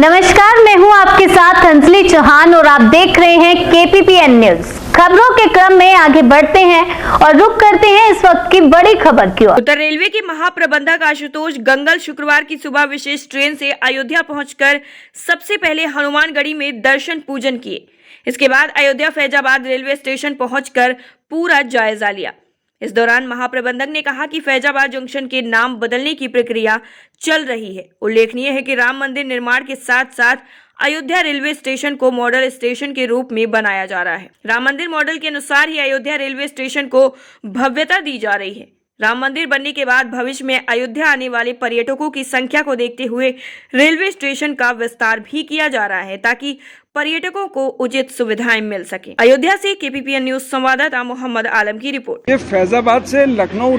नमस्कार, मैं हूं आपके साथ अंजलि चौहान और आप देख रहे हैं KPPN न्यूज। खबरों के क्रम में आगे बढ़ते हैं और रुक करते हैं इस वक्त की बड़ी खबर की ओर। उत्तर रेलवे के महाप्रबंधक आशुतोष गंगल शुक्रवार की सुबह विशेष ट्रेन से अयोध्या पहुंचकर सबसे पहले हनुमानगढ़ी में दर्शन पूजन किए। इसके बाद अयोध्या फैजाबाद रेलवे स्टेशन पहुंचकर पूरा जायजा लिया। इस दौरान महाप्रबंधक ने कहा कि फैजाबाद जंक्शन के नाम बदलने की प्रक्रिया चल रही है। उल्लेखनीय है कि राम मंदिर निर्माण के साथ साथ अयोध्या रेलवे स्टेशन को मॉडल स्टेशन के रूप में बनाया जा रहा है। राम मंदिर मॉडल के अनुसार ही अयोध्या रेलवे स्टेशन को भव्यता दी जा रही है। राम मंदिर बनने के बाद भविष्य में अयोध्या आने वाले पर्यटकों की संख्या को देखते हुए रेलवे स्टेशन का विस्तार भी किया जा रहा है ताकि पर्यटकों को उचित सुविधाएं मिल सके। अयोध्या से KPPN न्यूज संवाददाता मोहम्मद आलम की रिपोर्ट। ये फैजाबाद से लखनऊ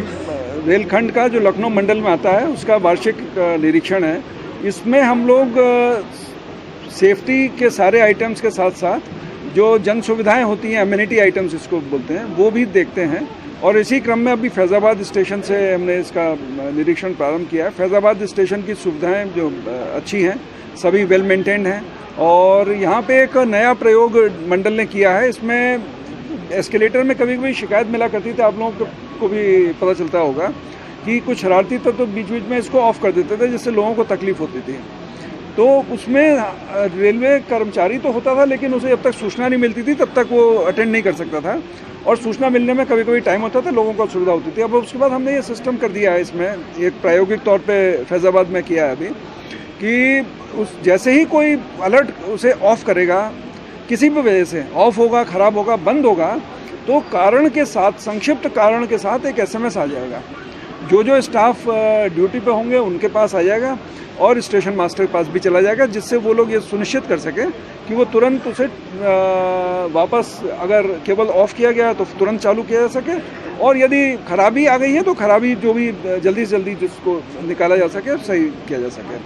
रेलखंड का जो लखनऊ मंडल में आता है उसका वार्षिक निरीक्षण है। इसमें हम लोग सेफ्टी के सारे आइटम्स के साथ साथ जो जन सुविधाएं होती हैं, एमिनिटी आइटम्स इसको बोलते हैं, वो भी देखते हैं। और इसी क्रम में अभी फैजाबाद स्टेशन से हमने इसका निरीक्षण प्रारंभ किया है। फैजाबाद स्टेशन की सुविधाएं जो अच्छी हैं, सभी वेल मेंटेन्ड हैं। और यहाँ पे एक नया प्रयोग मंडल ने किया है। इसमें एस्केलेटर में कभी कभी शिकायत मिला करती थी, आप लोगों को भी पता चलता होगा कि कुछ शरारती तत्व तो बीच बीच में इसको ऑफ कर देते थे, जिससे लोगों को तकलीफ होती थी। तो उसमें रेलवे कर्मचारी तो होता था, लेकिन उसे जब तक सूचना नहीं मिलती थी तब तक वो अटेंड नहीं कर सकता था। और सूचना मिलने में कभी कभी टाइम होता था, लोगों को असुविधा होती थी। अब उसके बाद हमने ये सिस्टम कर दिया है, इसमें एक प्रायोगिक तौर पे फैजाबाद में किया है अभी, कि उस जैसे ही कोई अलर्ट उसे ऑफ करेगा, किसी भी वजह से ऑफ होगा, ख़राब होगा, बंद होगा, तो कारण के साथ, संक्षिप्त कारण के साथ एक SMS आ जाएगा। जो स्टाफ ड्यूटी पे होंगे उनके पास आ जाएगा और स्टेशन मास्टर के पास भी चला जाएगा, जिससे वो लोग ये सुनिश्चित कर सकें कि वो तुरंत उसे वापस, अगर केवल ऑफ किया गया तो तुरंत चालू किया जा सके, और यदि खराबी आ गई है तो खराबी जो भी जल्दी से जल्दी जिसको निकाला जा सके, सही किया जा सके।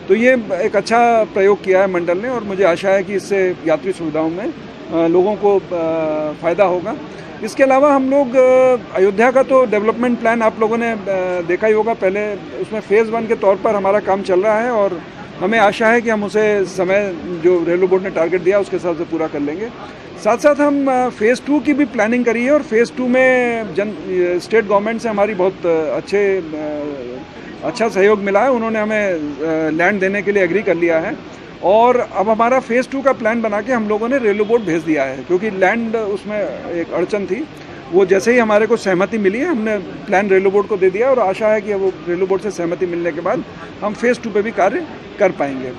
तो ये एक अच्छा प्रयोग किया है मंडल ने और मुझे आशा है कि इससे यात्री सुविधाओं में लोगों को फ़ायदा होगा। इसके अलावा हम लोग अयोध्या का तो डेवलपमेंट प्लान आप लोगों ने देखा ही होगा। पहले उसमें फ़ेज़ 1 के तौर पर हमारा काम चल रहा है और हमें आशा है कि हम उसे समय जो रेलवे बोर्ड ने टारगेट दिया उसके हिसाब से पूरा कर लेंगे। साथ साथ हम फ़ेज़ 2 की भी प्लानिंग करी है और फ़ेज़ 2 में स्टेट गवर्नमेंट से हमारी बहुत अच्छा सहयोग मिला है। उन्होंने हमें लैंड देने के लिए एग्री कर लिया है और अब हमारा फ़ेज़ 2 का प्लान बना के हम लोगों ने रेलवे बोर्ड भेज दिया है, क्योंकि लैंड उसमें एक अड़चन थी। वो जैसे ही हमारे को सहमति मिली है, हमने प्लान रेलवे बोर्ड को दे दिया और आशा है कि वो रेलवे बोर्ड से सहमति मिलने के बाद हम फ़ेज़ 2 पे भी कार्य कर पाएंगे।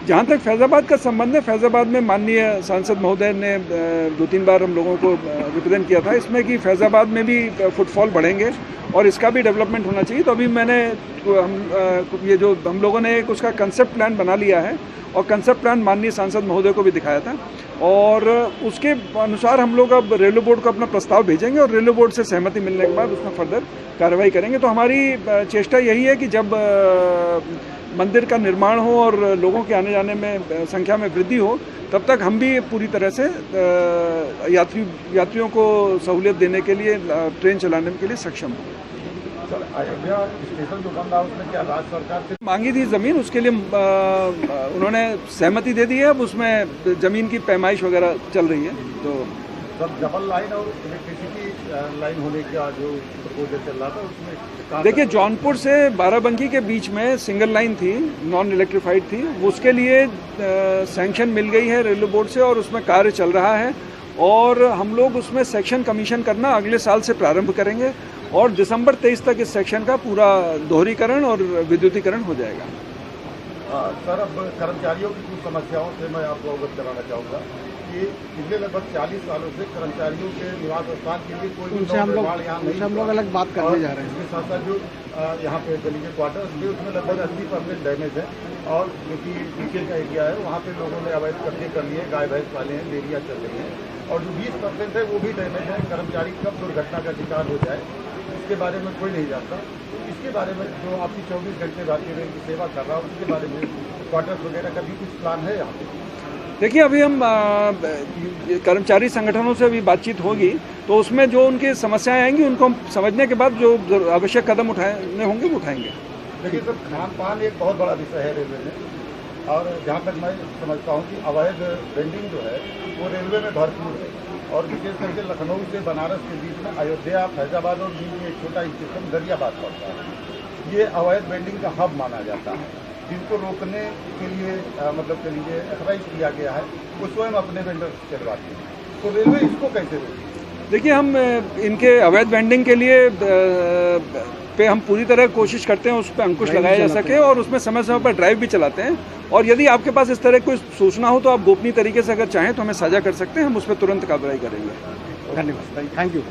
जहाँ तक फैज़ाबाद का संबंध है, फैज़ाबाद में माननीय सांसद महोदय ने 2-3 बार हम लोगों को रिप्रेजेंट किया था इसमें कि फैज़ाबाद में भी फुटफॉल बढ़ेंगे और इसका भी डेवलपमेंट होना चाहिए। तो अभी ये जो हम लोगों ने एक उसका कंसेप्ट प्लान बना लिया है और कंसेप्ट प्लान माननीय सांसद महोदय को भी दिखाया था और उसके अनुसार हम लोग अब रेलवे बोर्ड को अपना प्रस्ताव भेजेंगे और रेलवे बोर्ड से सहमति मिलने के बाद उसमें फर्दर कार्रवाई करेंगे। तो हमारी चेष्टा यही है कि जब मंदिर का निर्माण हो और लोगों के आने जाने में संख्या में वृद्धि हो, तब तक हम भी पूरी तरह से यात्रियों को सहूलियत देने के लिए, ट्रेन चलाने के लिए सक्षम हो। अयोध्या स्टेशन जो बन रहा है उसमें क्या राज्य सरकार से मांगी थी ज़मीन, उसके लिए उन्होंने सहमति दे दी है। अब उसमें ज़मीन की पैमाइश वगैरह चल रही है। तो सब डबल लाइन और इलेक्ट्रिसिटी लाइन होने का जो प्रपोजल चल रहा था उसमें देखिए, जौनपुर से बाराबंकी के बीच में सिंगल लाइन थी, नॉन इलेक्ट्रीफाइड थी, उसके लिए सैंक्शन मिल गई है रेलवे बोर्ड से और उसमें कार्य चल रहा है और हम लोग उसमें सेक्शन कमीशन करना अगले साल से प्रारंभ करेंगे और दिसंबर 23 तक इस सेक्शन का पूरा दोहरीकरण और विद्युतीकरण हो जाएगा। सर, अब कर्मचारियों की कुछ समस्याओं से मैं आपको अवगत कराना चाहूँगा कि पिछले लगभग 40 सालों से कर्मचारियों के निवास स्थान के लिए कोई हम लोग अलग बात करने जा रहे हैं। इसके साथ साथ जो यहाँ पे गली के क्वार्टर्स थे उसमें लगभग 80% डैमेज है और जो कि बीके का एरिया है वहाँ पे लोगों ने अवैध कब्जे कर लिए, गाय भैंस वाले हैं, डेयरियाँ चल रही हैं और जो 20% है वो भी डैमेज है। कर्मचारी कब दुर्घटना का शिकार हो जाए इसके बारे में कोई नहीं जानता। इसके बारे में जो आपकी 24 घंटे भारतीय रेल की सेवा कर रहा है उसके बारे में क्वार्टर्स वगैरह का भी कुछ प्लान है यहाँ पे? देखिए, अभी हम कर्मचारी संगठनों से अभी बातचीत होगी तो उसमें जो उनकी समस्याएं आएंगी उनको हम समझने के बाद जो आवश्यक कदम उठाने होंगे वो उठाएंगे। देखिए सर, खान पान एक बहुत बड़ा विषय है रेलवे में और जहाँ तक मैं समझता हूँ कि अवैध वेंडिंग जो है वो रेलवे में भरपूर है, और विशेष करके लखनऊ से बनारस के बीच में अयोध्या, फैजाबाद और बीच में एक छोटा स्टेशन गरियाबाद पड़ता है। ये अवैध वेंडिंग का हब माना जाता है, जिनको रोकने के लिए मतलब कहिए एक्सरसाइज किया गया है, वो स्वयं अपने वेंडर चलवाते हैं। तो रेलवे इसको कैसे रोकेगी? देखिए, हम इनके अवैध वेंडिंग के लिए पे हम पूरी तरह कोशिश करते हैं उस पर अंकुश लगाया जा सके, और उसमें समय समय पर ड्राइव भी चलाते हैं। और यदि आपके पास इस तरह कोई सूचना हो तो आप गोपनीय तरीके से अगर चाहें तो हमें साझा कर सकते हैं, हम उस पर तुरंत कार्रवाई करेंगे। धन्यवाद, थैंक यू।